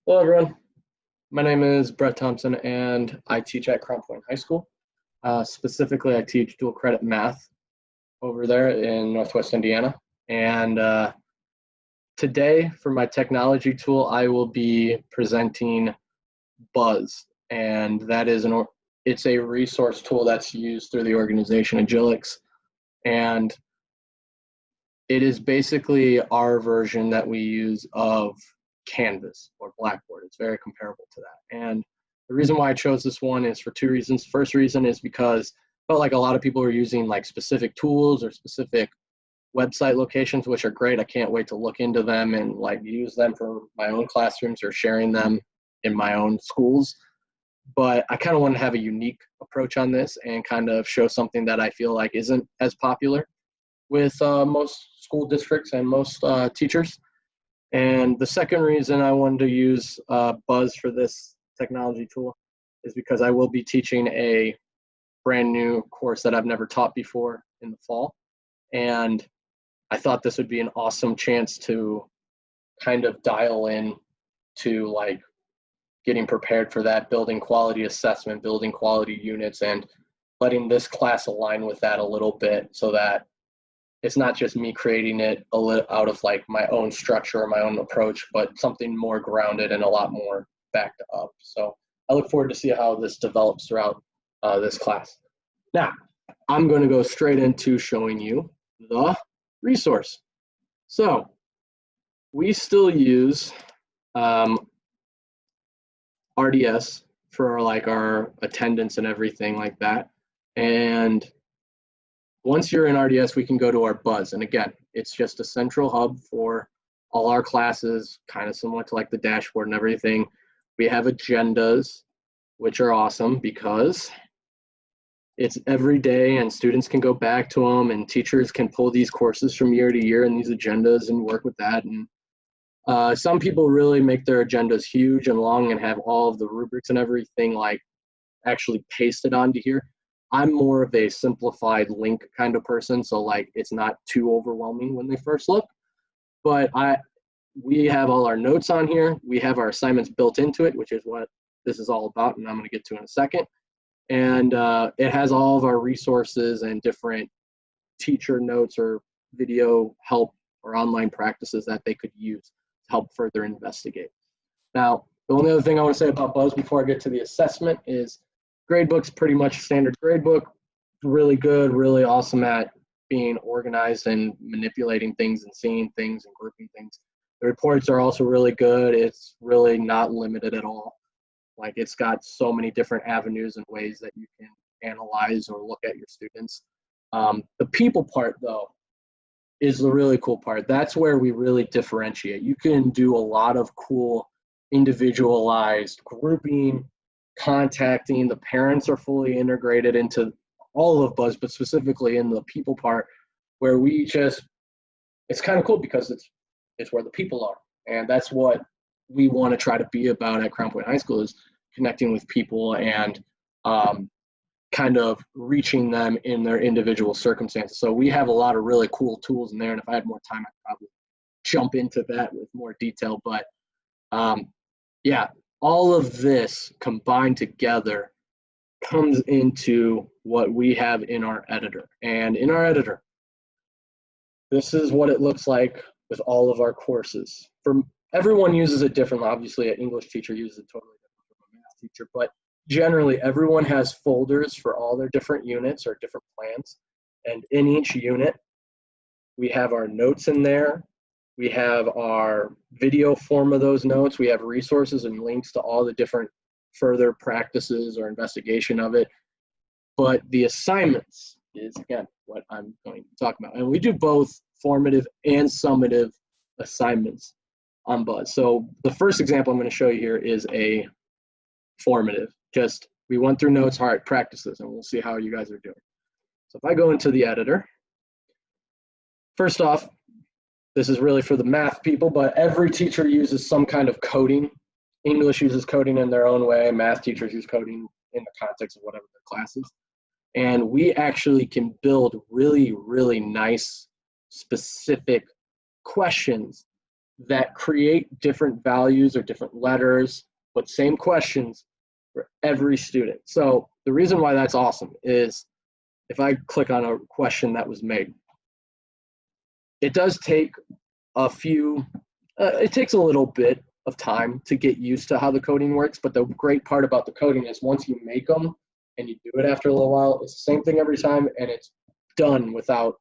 Hello, everyone. My name is Brett Thompson, and I teach at Crown Point High School. Specifically, I teach dual credit math over there in Northwest Indiana. And today, for my technology tool, I will be presenting Buzz, and that is it's a resource tool that's used through the organization Agilix, and it is basically our version that we use of Canvas or Blackboard. It's very comparable to that. And the reason why I chose this one is for two reasons. First reason is because I felt like a lot of people are using like specific tools or specific website locations, which are great. I can't wait to look into them and like use them for my own classrooms or sharing them in my own schools. But I kind of want to have a unique approach on this and kind of show something that I feel like isn't as popular with most school districts and most teachers. And the second reason I wanted to use Buzz for this technology tool is because I will be teaching a brand new course that I've never taught before in the fall. And I thought this would be an awesome chance to kind of dial in to like getting prepared for that, building quality assessment, building quality units, and letting this class align with that a little bit so that it's not just me creating it out of like my own structure or my own approach, but something more grounded and a lot more backed up. So I look forward to see how this develops throughout this class. Now, I'm going to go straight into showing you the resource. So we still use RDS for like our attendance and everything like that. And once you're in RDS, we can go to our Buzz. And again, it's just a central hub for all our classes, kind of similar to like the dashboard and everything. We have agendas, which are awesome because it's every day and students can go back to them and teachers can pull these courses from year to year and these agendas and work with that. And some people really make their agendas huge and long and have all of the rubrics and everything like actually pasted onto here. I'm more of a simplified link kind of person, so like it's not too overwhelming when they first look. But we have all our notes on here. We have our assignments built into it, which is what this is all about, and I'm going to get to in a second. And it has all of our resources and different teacher notes or video help or online practices that they could use to help further investigate. Now, the only other thing I want to say about Buzz before I get to the assessment is Gradebook's pretty much standard gradebook, really good, really awesome at being organized and manipulating things and seeing things and grouping things. The reports are also really good. It's really not limited at all. Like it's got so many different avenues and ways that you can analyze or look at your students. The people part though is the really cool part. That's where we really differentiate. You can do a lot of cool individualized grouping, contacting. The parents are fully integrated into all of Buzz, but specifically in the people part where we just, it's kind of cool because it's where the people are. And that's what we want to try to be about at Crown Point High School is connecting with people and kind of reaching them in their individual circumstances. So we have a lot of really cool tools in there. And if I had more time, I'd probably jump into that with more detail. But yeah, all of this combined together comes into what we have in our editor. And in our editor, this is what it looks like with all of our courses. Everyone uses it differently. Obviously, an English teacher uses it totally different from a math teacher, but generally everyone has folders for all their different units or different plans. And in each unit, we have our notes in there. We have our video form of those notes. We have resources and links to all the different further practices or investigation of it. But the assignments is, again, what I'm going to talk about. And we do both formative and summative assignments on Buzz. So the first example I'm going to show you here is a formative. Just, we went through notes, all right, practices, and we'll see how you guys are doing. So if I go into the editor, first off, this is really for the math people, but every teacher uses some kind of coding. English uses coding in their own way. Math teachers use coding in the context of whatever their class is. And we actually can build really, really nice, specific questions that create different values or different letters, but same questions for every student. So the reason why that's awesome is if I click on a question that was made, it does take a few, it takes a little bit of time to get used to how the coding works, but the great part about the coding is once you make them and you do it after a little while, it's the same thing every time and it's done without,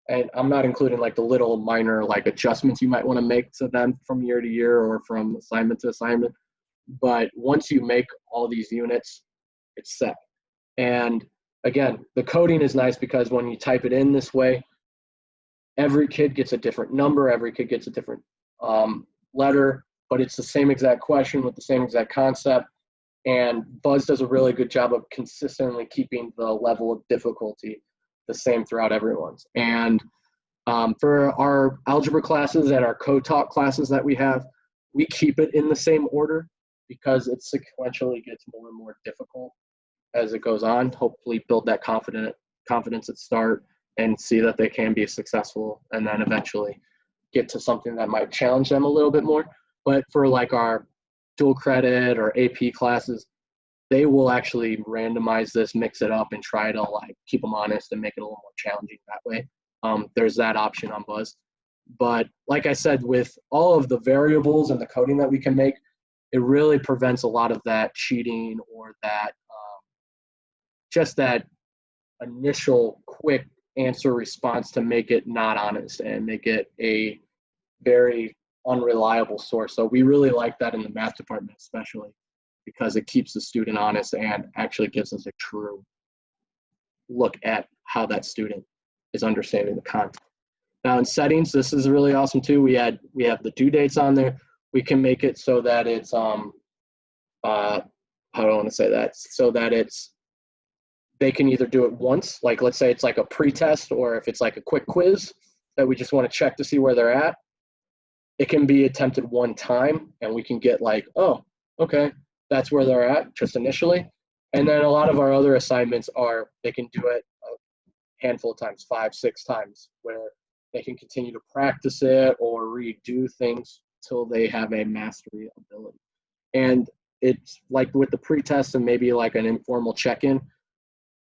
and I'm not including like the little minor like adjustments you might want to make to them from year to year or from assignment to assignment. But once you make all these units, it's set. And again, the coding is nice because when you type it in this way, every kid gets a different number, every kid gets a different letter, but it's the same exact question with the same exact concept. And Buzz does a really good job of consistently keeping the level of difficulty the same throughout everyone's. And for our algebra classes and our code talk classes that we have, we keep it in the same order because it sequentially gets more and more difficult as it goes on. Hopefully build that confidence at start and see that they can be successful and then eventually get to something that might challenge them a little bit more. But for like our dual credit or AP classes, they will actually randomize this, mix it up, and try to like keep them honest and make it a little more challenging that way. There's that option on Buzz. But like I said, with all of the variables and the coding that we can make, it really prevents a lot of that cheating or that just that initial quick answer response to make it not honest and make it a very unreliable source. So we really like that in the math department, especially because it keeps the student honest and actually gives us a true look at how that student is understanding the content. Now in settings, this is really awesome too. We have the due dates on there. We can make it so that it's how do I want to say that? So that they can either do it once, like let's say it's like a pre-test, or if it's like a quick quiz that we just want to check to see where they're at, it can be attempted one time and we can get like, oh, okay, that's where they're at just initially. And then a lot of our other assignments are, they can do it a handful of times, 5, 6 times, where they can continue to practice it or redo things till they have a mastery ability. And it's like with the pre-test and maybe like an informal check-in,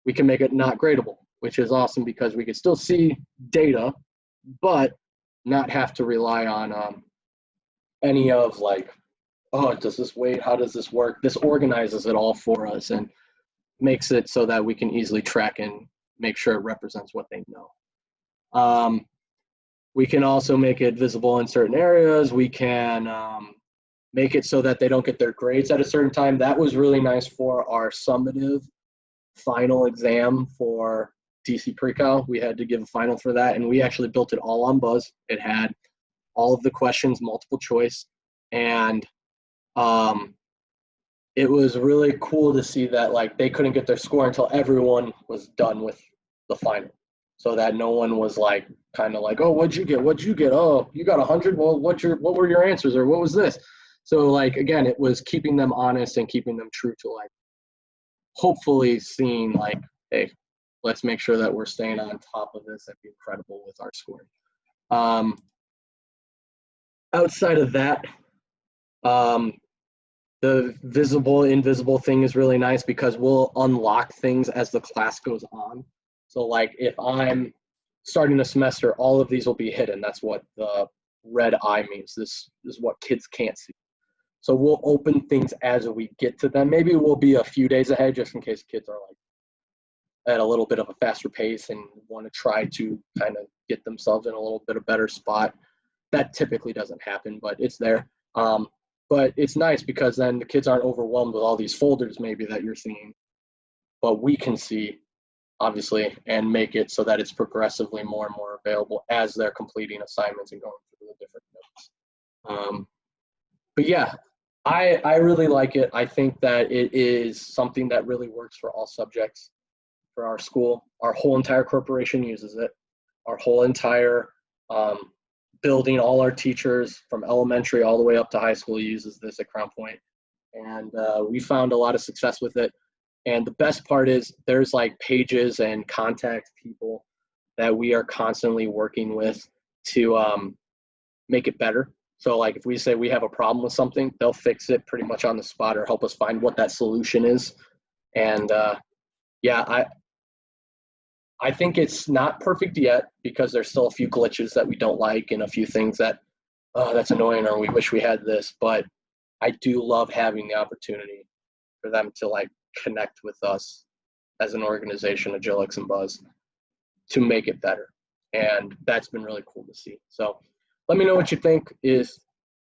we can make it not gradable, which is awesome because we can still see data, but not have to rely on any of like, oh, does this weight? How does this work? This organizes it all for us and makes it so that we can easily track and make sure it represents what they know. We can also make it visible in certain areas. We can make it so that they don't get their grades at a certain time. That was really nice for our summative final exam for DC Pre-Cal. We had to give a final for that, and we actually built it all on Buzz. It had all of the questions, multiple choice, and it was really cool to see that like they couldn't get their score until everyone was done with the final, so that no one was like kind of like, oh, what'd you get? What'd you get? Oh, you got 100. Well, what were your answers, or what was this? So like again, it was keeping them honest and keeping them true to like hopefully seeing like, hey, let's make sure that we're staying on top of this and be credible with our scoring. Outside of that, the visible, invisible thing is really nice because we'll unlock things as the class goes on. So like if I'm starting a semester, all of these will be hidden. That's what the red eye means. This is what kids can't see. So we'll open things as we get to them. Maybe we'll be a few days ahead just in case kids are like at a little bit of a faster pace and want to try to kind of get themselves in a little bit of better spot. That typically doesn't happen, but it's there. But it's nice because then the kids aren't overwhelmed with all these folders maybe that you're seeing, but we can see obviously and make it so that it's progressively more and more available as they're completing assignments and going through the different notes. But yeah, I really like it. I think that it is something that really works for all subjects for our school. Our whole entire corporation uses it. Our whole entire building, all our teachers from elementary all the way up to high school uses this at Crown Point. And we found a lot of success with it. And the best part is there's like pages and contact people that we are constantly working with to make it better. So like if we say we have a problem with something, they'll fix it pretty much on the spot or help us find what that solution is. And yeah, I think it's not perfect yet because there's still a few glitches that we don't like and a few things that, oh, that's annoying or we wish we had this. But I do love having the opportunity for them to like connect with us as an organization, Agilix and Buzz, to make it better. And that's been really cool to see. So let me know what you think. If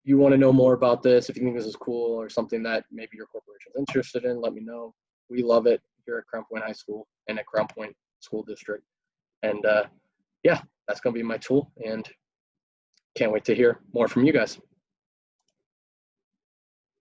you want to know more about this, if you think this is cool or something that maybe your corporation is interested in, let me know. We love it here at Crown Point High School and at Crown Point School District. And yeah, that's going to be my tool. And can't wait to hear more from you guys.